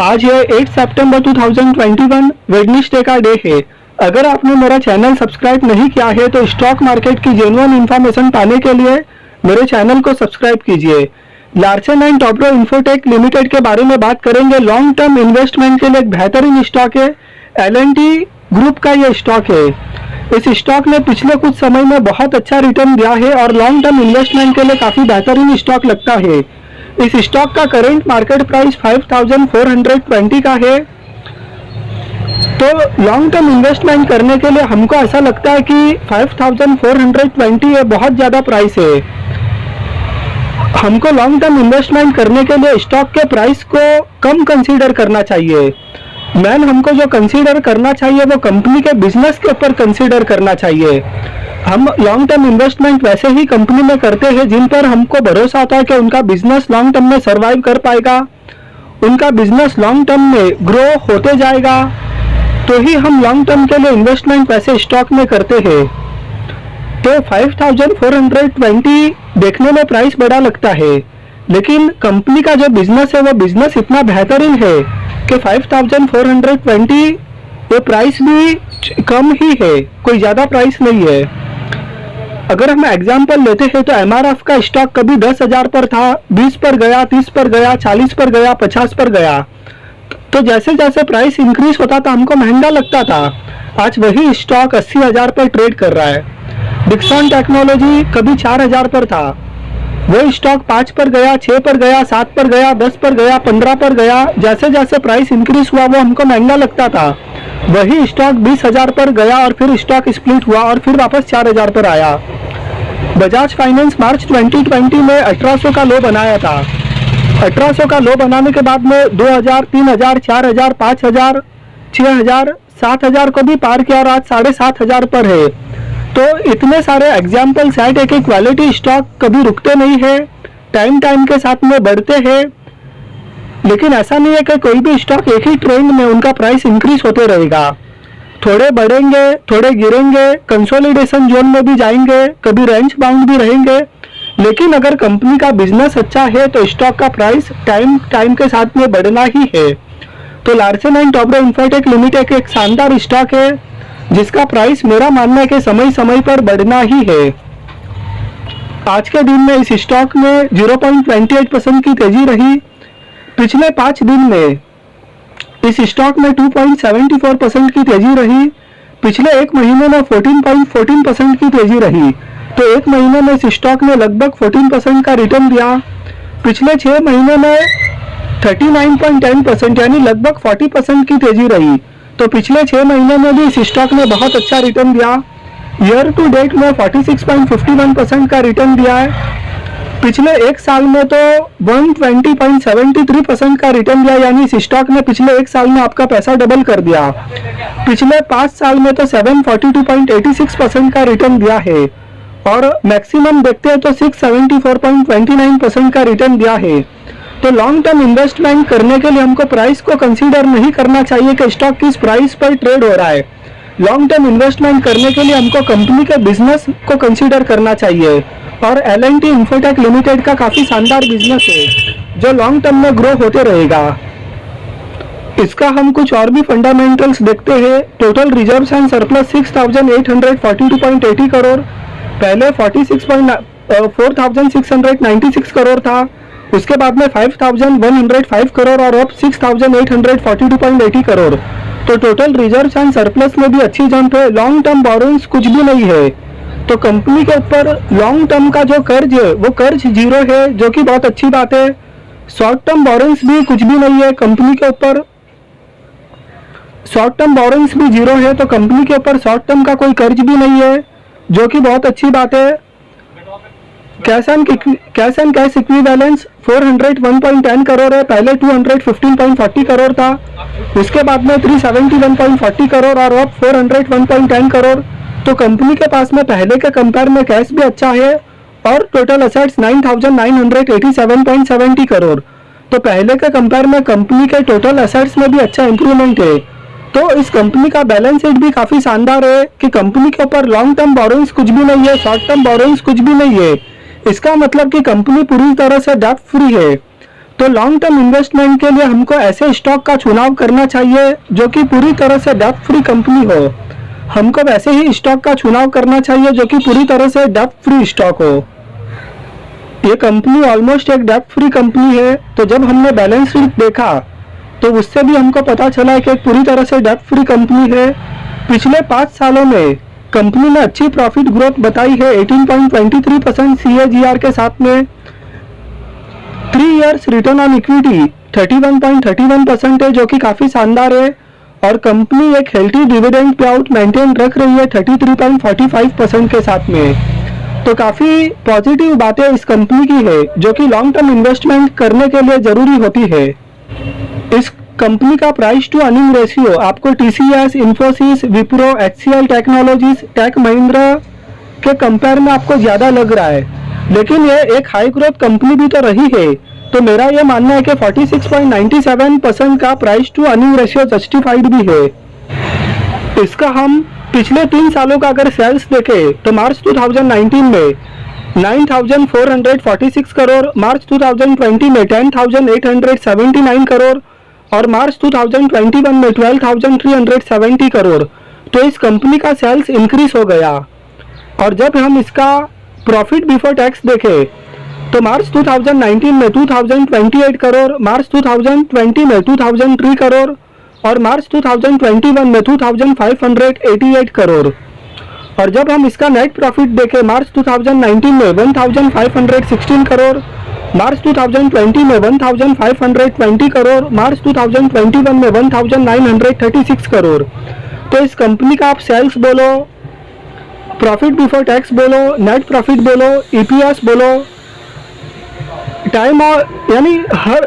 आज है 8 सितंबर 2021 वेडनेसडे का डे है। अगर आपने मेरा चैनल सब्सक्राइब नहीं किया है तो स्टॉक मार्केट की जेन्युइन इन्फॉर्मेशन पाने के लिए मेरे चैनल को सब्सक्राइब कीजिए। Larsen and Toubro infotech limited के बारे में बात करेंगे। लॉन्ग टर्म इन्वेस्टमेंट के लिए एक बेहतरीन स्टॉक है। L&T ग्रुप का यह स्टॉक है। इस स्टॉक ने पिछले कुछ समय में बहुत अच्छा रिटर्न दिया है और लॉन्ग टर्म इन्वेस्टमेंट के लिए काफी बेहतरीन स्टॉक लगता है। इस स्टॉक का करंट मार्केट प्राइस 5420 का है। तो लॉन्ग टर्म इन्वेस्टमेंट करने के लिए हमको ऐसा लगता है कि 5420 ये बहुत ज़्यादा प्राइस है। हमको लॉन्ग टर्म इन्वेस्टमेंट करने के लिए स्टॉक के प्राइस को कम कंसीडर करना चाहिए। हमको जो कंसीडर करना चाहिए वो कंपनी के बिजनेस के ऊपर कंसीडर करना चाहिए। हम लॉन्ग टर्म इन्वेस्टमेंट वैसे ही कंपनी में करते हैं जिन पर हमको भरोसा होता है कि उनका बिजनेस लॉन्ग टर्म में सरवाइव कर पाएगा, उनका बिजनेस लॉन्ग टर्म में ग्रो होते जाएगा, तो ही हम लॉन्ग टर्म के लिए इन्वेस्टमेंट वैसे स्टॉक में करते हैं। तो 5420 देखने में प्राइस बड़ा लगता है, लेकिन कंपनी का जो बिजनेस है वो बिजनेस इतना बेहतरीन है कि 5420 ये प्राइस भी कम ही है, कोई ज़्यादा प्राइस नहीं है। अगर हम एग्जांपल लेते हैं तो MRF का स्टॉक कभी 10,000 पर था, 20 पर गया, 30 पर गया, 40 पर गया, 50 पर गया। तो जैसे जैसे प्राइस इंक्रीज होता था हमको महंगा लगता था। आज वही स्टॉक 80,000 पर ट्रेड कर रहा है। डिक्सन टेक्नोलॉजी कभी 4,000 पर था, वो स्टॉक 5 पर गया, 6 पर गया, 7 पर गया, 10 पर गया, 15 पर गया। जैसे जैसे प्राइस इंक्रीज हुआ वो हमको महंगा लगता था। वही स्टॉक 20,000 पर गया और फिर स्टॉक स्प्लिट हुआ और फिर वापस 4,000 पर आया। बजाज फाइनेंस मार्च 2020 में 1800 का लो बनाया था। 1800 का लो बनाने के बाद में 2,000, 3,000, 4,000, 5,000, 6,000, 7,000 को भी पार किया और आज 7,500 पर है। तो इतने सारे एग्जाम्पल्स हैं कि क्वालिटी स्टॉक कभी रुकते नहीं है, टाइम के साथ में बढ़ते हैं। लेकिन ऐसा नहीं है कि कोई भी स्टॉक एक ही ट्रेंड में उनका प्राइस इंक्रीज होते रहेगा। थोड़े बढ़ेंगे, थोड़े गिरेंगे, कंसोलिडेशन जोन में भी जाएंगे, कभी रेंज बाउंड भी रहेंगे। लेकिन अगर कंपनी का बिजनेस अच्छा है तो स्टॉक का प्राइस टाइम के साथ में बढ़ना ही है। तो Larsen and Toubro infotech limited एक शानदार स्टॉक है जिसका प्राइस मेरा मानना है कि समय समय पर बढ़ना ही है। आज के दिन में इस स्टॉक में 0.28% की तेजी रही। पिछले 5 दिन में इस स्टॉक में 2.74% की तेजी रही। पिछले एक महीने में 14.14% की तेजी रही। तो एक महीने में इस स्टॉक ने लगभग 14% का रिटर्न दिया। पिछले 6 महीने में 39.10% यानी लगभग 40% की तेजी रही। तो पिछले 6 महीने में भी इस स्टॉक ने बहुत अच्छा रिटर्न दिया। ईयर टू डेट में 46.51% का रिटर्न दिया है। पिछले एक साल में तो 120.73% का रिटर्न दिया, यानी इस स्टॉक ने पिछले एक साल में आपका पैसा डबल कर दिया। पिछले 5 साल में तो 742.86% का रिटर्न दिया है और मैक्सिमम देखते हैं तो 674.29% का रिटर्न दिया है। तो लॉन्ग टर्म इन्वेस्टमेंट करने के लिए हमको प्राइस को कंसीडर नहीं करना चाहिए कि स्टॉक किस प्राइस पर ट्रेड हो रहा है। लॉन्ग टर्म इन्वेस्टमेंट करने के लिए हमको कंपनी के बिजनेस को कंसीडर करना चाहिए। और L&T इन्फोटेक लिमिटेड का काफी शानदार बिजनेस है जो लॉन्ग टर्म में ग्रो होते रहेगा। इसका हम कुछ और भी फंडामेंटल्स देखते हैं। Total reserves and surplus 6,842.80 crore, पहले 4,696 करोड़ था, उसके बाद में 5,105 करोड़ और अब 6,842.80 करोड़। तो टोटल रिजर्व्स एंड सरप्लस में भी अच्छी जंप है। लॉन्ग टर्म बोरोइंग्स कुछ भी नहीं है। तो कंपनी के ऊपर लॉन्ग टर्म का जो कर्ज है वो कर्ज 0 है, जो कि बहुत अच्छी बात है। शॉर्ट टर्म बोरोइंग्स भी कुछ भी नहीं है कंपनी के ऊपर। शॉर्ट टर्म बोरोइंग्स भी 0 है, तो कंपनी के ऊपर शॉर्ट टर्म का कोई कर्ज भी नहीं है, जो कि बहुत अच्छी बात है। Cash and cash equivalence 401.10 crore है, पहले 215.40 करोड़ था, उसके बाद में 371.40 करोड़ और अब 401.10 करोड़। तो कंपनी के पास में पहले के कंपेयर में कैश भी अच्छा है और टोटल असेट्स 9,987.70 करोड़। तो पहले के कंपेयर में कंपनी के टोटल असेट्स में भी अच्छा इंप्रूवमेंट है। तो इस कंपनी का बैलेंस शीट भी काफी शानदार है कि कंपनी के ऊपर लॉन्ग टर्म बोरोइंग्स कुछ भी नहीं है, शॉर्ट टर्म बोरोइंग्स कुछ भी नहीं है। इसका मतलब कि कंपनी पूरी तरह से डेब्ट फ्री है। तो लॉन्ग टर्म इन्वेस्टमेंट के लिए हमको ऐसे स्टॉक का चुनाव करना चाहिए जो कि पूरी तरह से डेब्ट फ्री कंपनी हो। हमको वैसे ही स्टॉक का चुनाव करना चाहिए जो कि पूरी तरह से डेब्ट फ्री स्टॉक हो। ये कंपनी ऑलमोस्ट एक डेब्ट फ्री कंपनी है। तो जब हमने बैलेंस शीट देखा तो उससे भी हमको पता चला कि एक पूरी तरह से डेब्ट फ्री कंपनी है। पिछले 5 सालों में कंपनी ने अच्छी प्रॉफिट ग्रोथ बताई है 18.23% CAGR के साथ में। 3 इयर्स रिटर्न ऑन इक्विटी 31.31% है जो कि काफ़ी शानदार है। और कंपनी एक healthy dividend pay out maintain रख रही है 33.45% के साथ में। तो काफ़ी पॉजिटिव बातें इस कंपनी की है जो कि लॉन्ग टर्म इन्वेस्टमेंट करने के लिए ज़रूरी होती है। इस कंपनी का प्राइस टू अर्निंग रेशियो आपको TCS, Infosys, Wipro, HCL technologies, tech Mahindra के कंपेयर में आपको ज़्यादा लग रहा है, लेकिन ये एक हाई ग्रोथ कंपनी भी तो रही है। तो मेरा ये मानना है कि 46.97% का price to earning ratio justified भी है। इसका हम पिछले 3 सालों का अगर सेल्स देखें तो मार्च 2019 में 9,446 करोड़, मार्च 2020 में 10,879 करोड़ और मार्च 2021 में 12,370 करोड़। तो इस कंपनी का सेल्स इंक्रीज हो गया। और जब हम इसका प्रॉफिट बिफोर टैक्स देखें तो मार्च 2019 में 2,028 करोड़, मार्च 2020 में 2,003 करोड़ और मार्च 2021 में 2,588 करोड़। और जब हम इसका नेट प्रॉफिट देखें मार्च 2019 में 1,516 करोड़, मार्च 2020 में 1,520 करोड़, मार्च 2021 में 1,936 करोड़। तो इस कंपनी का आप सेल्स बोलो, प्रॉफिट बिफोर टैक्स बोलो, नेट प्रॉफिट बोलो, EPS बोलो, टाइम और यानी हर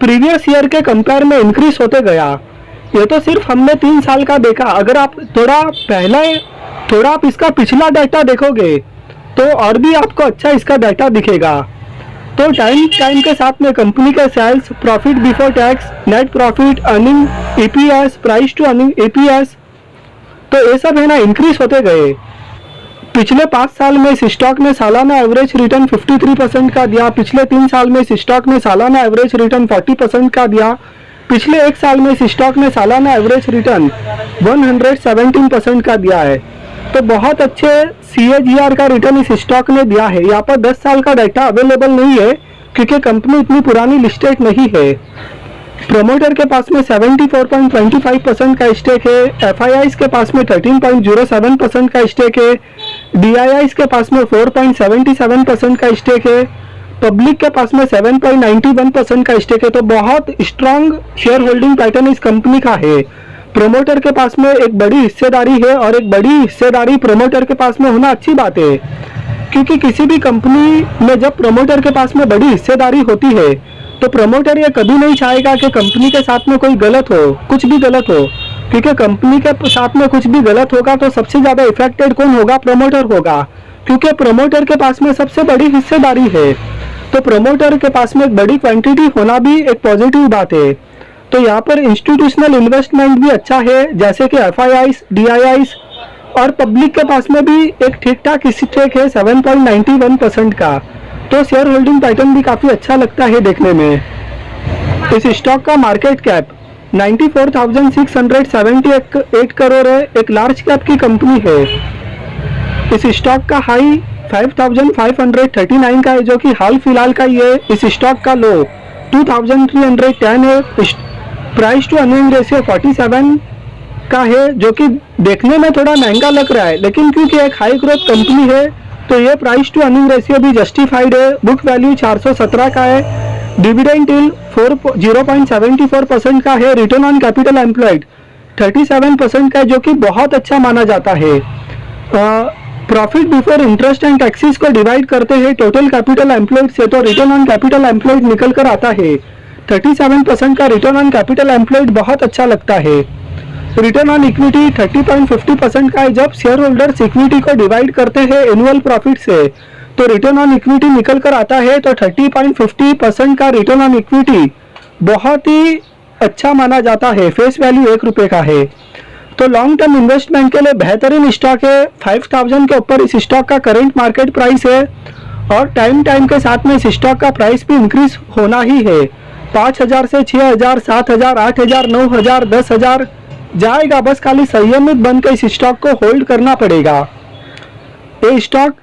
प्रीवियस ईयर के कंपेयर में इंक्रीज होते गया। ये तो सिर्फ हमने 3 साल का देखा। अगर आप थोड़ा आप इसका पिछला डाटा देखोगे तो और भी आपको अच्छा इसका डाटा दिखेगा। तो टाइम के साथ में कंपनी के sales, profit before tax, net profit, earning, EPS, price to earning EPS, तो ये सब है ना इंक्रीज होते गए। पिछले 5 साल में इस स्टॉक ने सालाना एवरेज रिटर्न 53% का दिया। पिछले 3 साल में इस स्टॉक ने सालाना एवरेज रिटर्न 40% का दिया। पिछले 1 साल में इस स्टॉक ने सालाना एवरेज रिटर्न 117% का दिया है। तो बहुत अच्छे CAGR का रिटर्न इस स्टॉक ने दिया है। यहाँ पर 10 साल का डाटा अवेलेबल नहीं है क्योंकि कंपनी इतनी पुरानी लिस्टेड नहीं है। प्रमोटर के पास में 74.25% का स्टेक है, FIIs के पास में 13.07% का स्टेक है, DIIs के पास में 4.77% का स्टेक है, पब्लिक के पास में 7.91% का स्टेक है। तो बहुत स्ट्रांग शेयर होल्डिंग पैटर्न इस कंपनी का है। प्रमोटर के पास में एक बड़ी हिस्सेदारी है और एक बड़ी हिस्सेदारी प्रमोटर के पास में होना अच्छी बात है, क्योंकि किसी भी कंपनी में जब प्रमोटर के पास में बड़ी हिस्सेदारी होती है तो प्रमोटर ये कभी नहीं चाहेगा कि कंपनी के साथ में कोई गलत हो, कुछ भी गलत हो, क्योंकि कंपनी के साथ में कुछ भी गलत होगा तो सबसे ज़्यादा इफेक्टेड कौन होगा? प्रमोटर होगा, क्योंकि प्रमोटर के पास में सबसे बड़ी हिस्सेदारी है। तो प्रमोटर के पास में एक बड़ी क्वांटिटी होना भी एक पॉजिटिव बात है। तो यहाँ पर इंस्टीट्यूशनल इन्वेस्टमेंट भी अच्छा है, जैसे कि FIIs, DIIs, और पब्लिक के पास में भी एक ठीक ठाक स्टेक है 7.91% का। तो शेयर होल्डिंग पैटर्न भी काफ़ी अच्छा लगता है देखने में। इस स्टॉक का मार्केट कैप 94,678 करोड़ है, एक लार्ज कैप की कंपनी है। इस स्टॉक का हाई 5,539 का है जो कि हाल फिलहाल का ही है। इस स्टॉक का लो 2,310 है। प्राइस टू अर्निंग रेशियो 47 का है जो कि देखने में थोड़ा महंगा लग रहा है, लेकिन क्योंकि एक हाई ग्रोथ कंपनी है तो ये प्राइस टू अर्निंग रेशियो भी जस्टिफाइड है। बुक वैल्यू 417 का है। डिविडेंड यील्ड 0.74% का है। रिटर्न ऑन कैपिटल एम्प्लॉयड 37% का है जो कि बहुत अच्छा माना जाता है। Profit before interest and taxes को डिवाइड करते हैं टोटल कैपिटल एम्प्लॉयड से, तो रिटर्न ऑन कैपिटल एम्प्लॉयड निकल कर आता है 37% का। रिटर्न ऑन कैपिटल एम्प्लॉयड बहुत अच्छा लगता है। रिटर्न ऑन इक्विटी 30.50% का है। जब शेयर होल्डर्स इक्विटी को डिवाइड करते हैं एनुअल प्रॉफिट से तो रिटर्न ऑन इक्विटी निकल कर आता है, तो 30.50% का रिटर्न ऑन इक्विटी बहुत ही अच्छा माना जाता है। फेस वैल्यू 1 रुपये का है। तो लॉन्ग टर्म इन्वेस्टमेंट के लिए बेहतरीन स्टॉक है। 5,000 के ऊपर इस स्टॉक का करंट मार्केट प्राइस है और टाइम के साथ में इस स्टॉक का प्राइस भी इंक्रीज होना ही है। 5,000 से 6,000, 7,000, 8,000, 9,000, 10,000 जाएगा। बस खाली संयमित बन के इस स्टॉक को होल्ड करना पड़ेगा। ये स्टॉक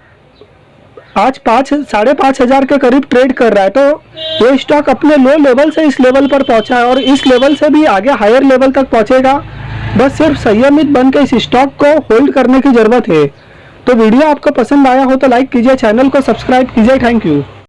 आज 5,500 के करीब ट्रेड कर रहा है, तो ये स्टॉक अपने लो लेवल से इस लेवल पर पहुंचा है और इस लेवल से भी आगे हायर लेवल तक पहुंचेगा। बस सिर्फ संयमित बन के इस स्टॉक को होल्ड करने की ज़रूरत है। तो वीडियो आपको पसंद आया हो तो लाइक कीजिए, चैनल को सब्सक्राइब कीजिए। Thank you.